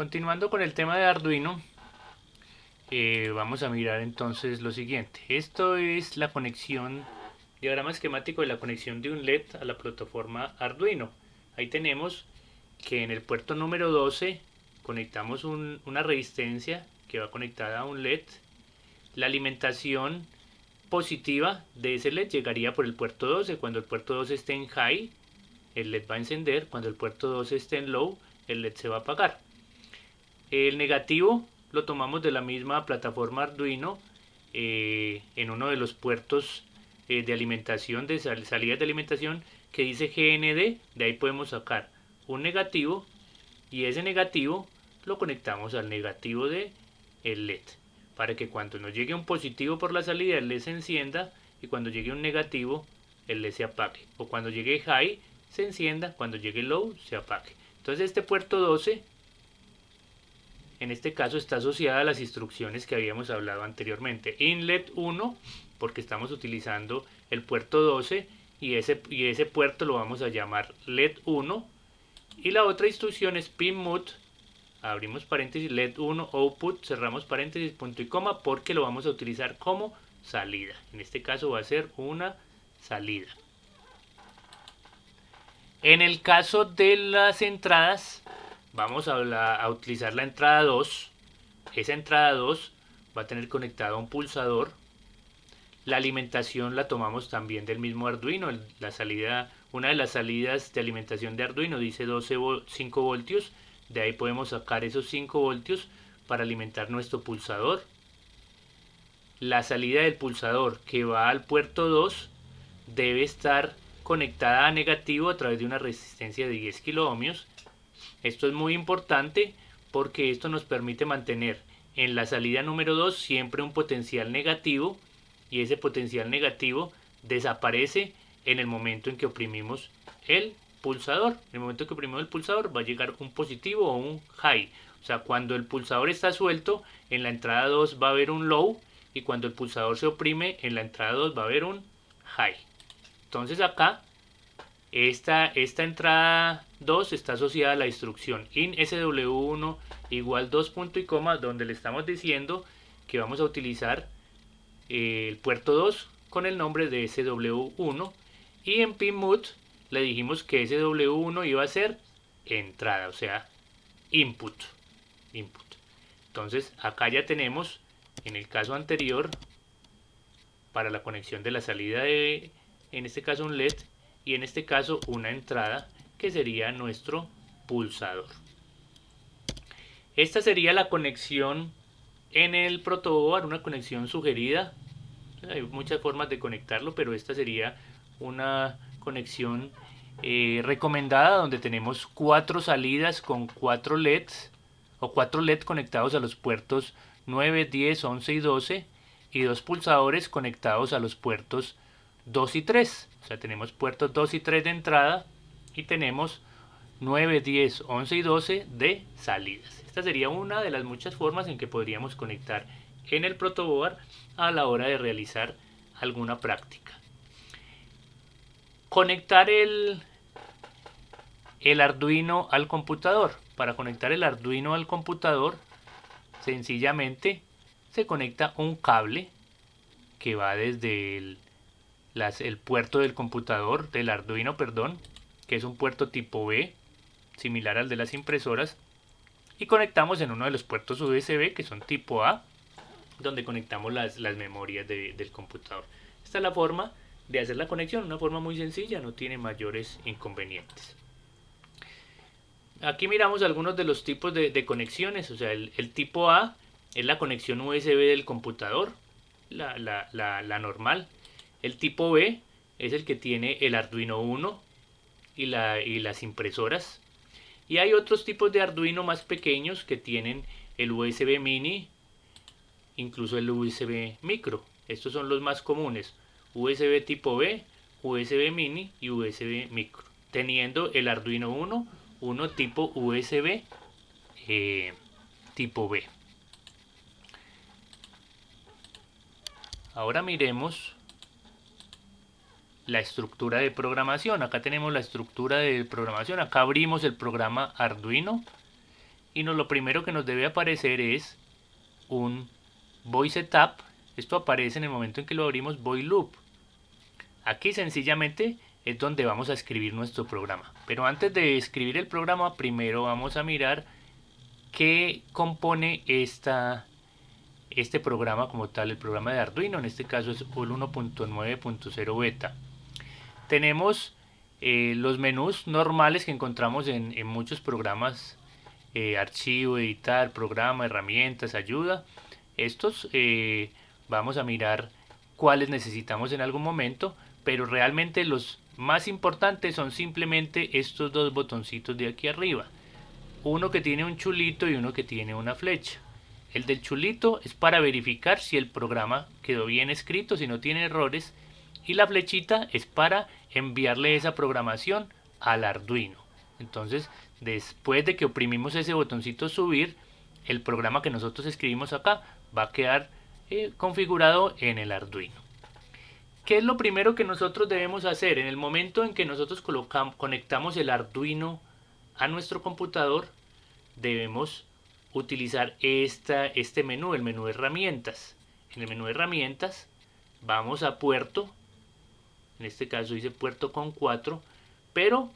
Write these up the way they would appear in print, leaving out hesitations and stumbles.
Continuando con el tema de Arduino, vamos a mirar entonces lo siguiente. Esto es la conexión, diagrama esquemático de la conexión de un LED a la plataforma Arduino. Ahí tenemos que en el puerto número 12 conectamos una resistencia que va conectada a un LED. La alimentación positiva de ese LED llegaría por el puerto 12. Cuando el puerto 12 esté en high, el LED va a encender. Cuando el puerto 12 esté en low, el LED se va a apagar. El negativo lo tomamos de la misma plataforma Arduino en uno de los puertos de alimentación, de salidas de alimentación, que dice GND. De ahí podemos sacar un negativo y ese negativo lo conectamos al negativo de el LED para que cuando nos llegue un positivo por la salida el LED se encienda y cuando llegue un negativo el LED se apague, o cuando llegue high se encienda, cuando llegue low se apague. Entonces este puerto 12 en este caso está asociada a las instrucciones que habíamos hablado anteriormente. Inlet 1, porque estamos utilizando el puerto 12 y ese puerto lo vamos a llamar LED 1. Y la otra instrucción es pinmut, abrimos paréntesis, LED 1 output, cerramos paréntesis, punto y coma, porque lo vamos a utilizar como salida. En este caso va a ser una salida. En el caso de las entradas, vamos a utilizar la entrada 2. Esa entrada 2 va a tener conectado a un pulsador. La alimentación la tomamos también del mismo Arduino. Una de las salidas de alimentación de Arduino dice 5 voltios. De ahí podemos sacar esos 5 voltios para alimentar nuestro pulsador. La salida del pulsador que va al puerto 2 debe estar conectada a negativo a través de una resistencia de 10 kilo ohmios. Esto es muy importante porque esto nos permite mantener en la salida número 2 siempre un potencial negativo, y ese potencial negativo desaparece en el momento en que oprimimos el pulsador. En el momento que oprimimos el pulsador va a llegar un positivo o un high. O sea, cuando el pulsador está suelto, en la entrada 2 va a haber un low, y cuando el pulsador se oprime, en la entrada 2 va a haber un high. Entonces acá esta entrada 2 está asociada a la instrucción in SW1 igual 2 punto y coma, donde le estamos diciendo que vamos a utilizar el puerto 2 con el nombre de SW1, y en pinmut le dijimos que SW1 iba a ser entrada, o sea, input. Entonces acá ya tenemos, en el caso anterior, para la conexión de la salida de, en este caso un LED, y en este caso una entrada que sería nuestro pulsador. Esta sería la conexión en el protoboard, una conexión sugerida. Hay muchas formas de conectarlo, pero esta sería una conexión recomendada, donde tenemos 4 salidas con 4 LEDs o 4 LED conectados a los puertos 9, 10, 11 y 12, y 2 pulsadores conectados a los puertos 2 y 3. O sea, tenemos puertos 2 y 3 de entrada y tenemos 9, 10, 11 y 12 de salidas. Esta sería una de las muchas formas en que podríamos conectar en el protoboard a la hora de realizar alguna práctica. Conectar el Arduino al computador. Para conectar el Arduino al computador, sencillamente se conecta un cable que va desde el puerto del computador, del Arduino, perdón, que es un puerto tipo B, similar al de las impresoras, y conectamos en uno de los puertos USB que son tipo A, donde conectamos las memorias del computador. Esta es la forma de hacer la conexión, una forma muy sencilla, no tiene mayores inconvenientes. Aquí miramos algunos de los tipos de conexiones. O sea, el tipo A es la conexión USB del computador, la normal. El tipo B es el que tiene el Arduino 1 y las impresoras. Y hay otros tipos de Arduino más pequeños que tienen el USB mini, incluso el USB micro. Estos son los más comunes: USB tipo B, USB mini y USB micro. Teniendo el Arduino 1 tipo USB tipo B. Ahora miremos la estructura de programación. Acá tenemos la estructura de programación. Acá abrimos el programa Arduino y lo primero que nos debe aparecer es un void setup. Esto aparece en el momento en que lo abrimos, void loop. Aquí sencillamente es donde vamos a escribir nuestro programa. Pero antes de escribir el programa, primero vamos a mirar qué compone este programa como tal, el programa de Arduino. En este caso es UL 1.9.0 beta. Tenemos los menús normales que encontramos en muchos programas, archivo, editar, programa, herramientas, ayuda. Estos vamos a mirar cuáles necesitamos en algún momento, pero realmente los más importantes son simplemente estos dos botoncitos de aquí arriba. Uno que tiene un chulito y uno que tiene una flecha. El del chulito es para verificar si el programa quedó bien escrito, si no tiene errores, y la flechita es para enviarle esa programación al Arduino. Entonces, después de que oprimimos ese botoncito subir, el programa que nosotros escribimos acá va a quedar configurado en el Arduino. ¿Qué es lo primero que nosotros debemos hacer? En el momento en que nosotros conectamos el Arduino a nuestro computador, debemos utilizar este menú, el menú de herramientas. En el menú de herramientas vamos a puerto, en este caso dice puerto con 4, pero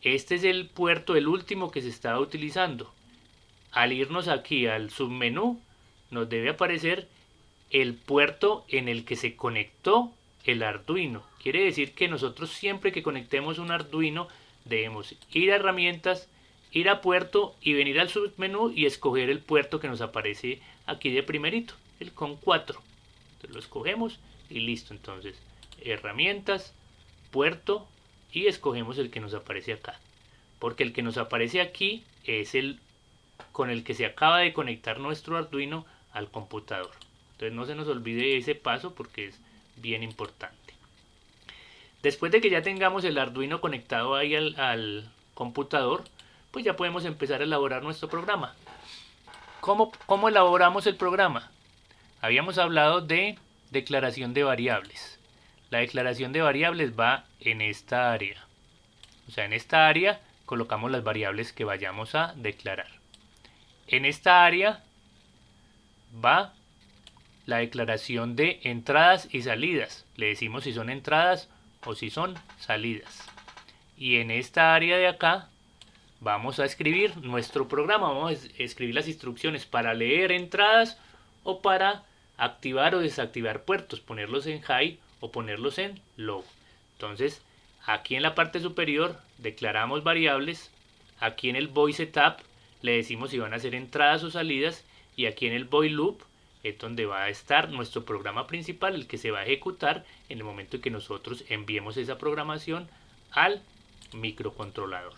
este es el puerto, el último que se estaba utilizando. Al irnos aquí al submenú, nos debe aparecer el puerto en el que se conectó el Arduino. Quiere decir que nosotros siempre que conectemos un Arduino debemos ir a herramientas, ir a puerto y venir al submenú y escoger el puerto que nos aparece aquí de primerito, el con 4. Entonces lo escogemos y listo. Entonces herramientas, puerto y escogemos el que nos aparece acá, porque el que nos aparece aquí es el con el que se acaba de conectar nuestro Arduino al computador. Entonces no se nos olvide ese paso porque es bien importante. Después de que ya tengamos el Arduino conectado ahí al computador, pues ya podemos empezar a elaborar nuestro programa. ¿Cómo elaboramos el programa? Habíamos hablado de declaración de variables. La declaración de variables va en esta área. O sea, en esta área colocamos las variables que vayamos a declarar. En esta área va la declaración de entradas y salidas. Le decimos si son entradas o si son salidas. Y en esta área de acá vamos a escribir nuestro programa. Vamos a escribir las instrucciones para leer entradas o para activar o desactivar puertos, ponerlos en high o ponerlos en low. Entonces, aquí en la parte superior declaramos variables. Aquí en el void setup le decimos si van a ser entradas o salidas. Y aquí en el void loop es donde va a estar nuestro programa principal, el que se va a ejecutar en el momento en que nosotros enviemos esa programación al microcontrolador.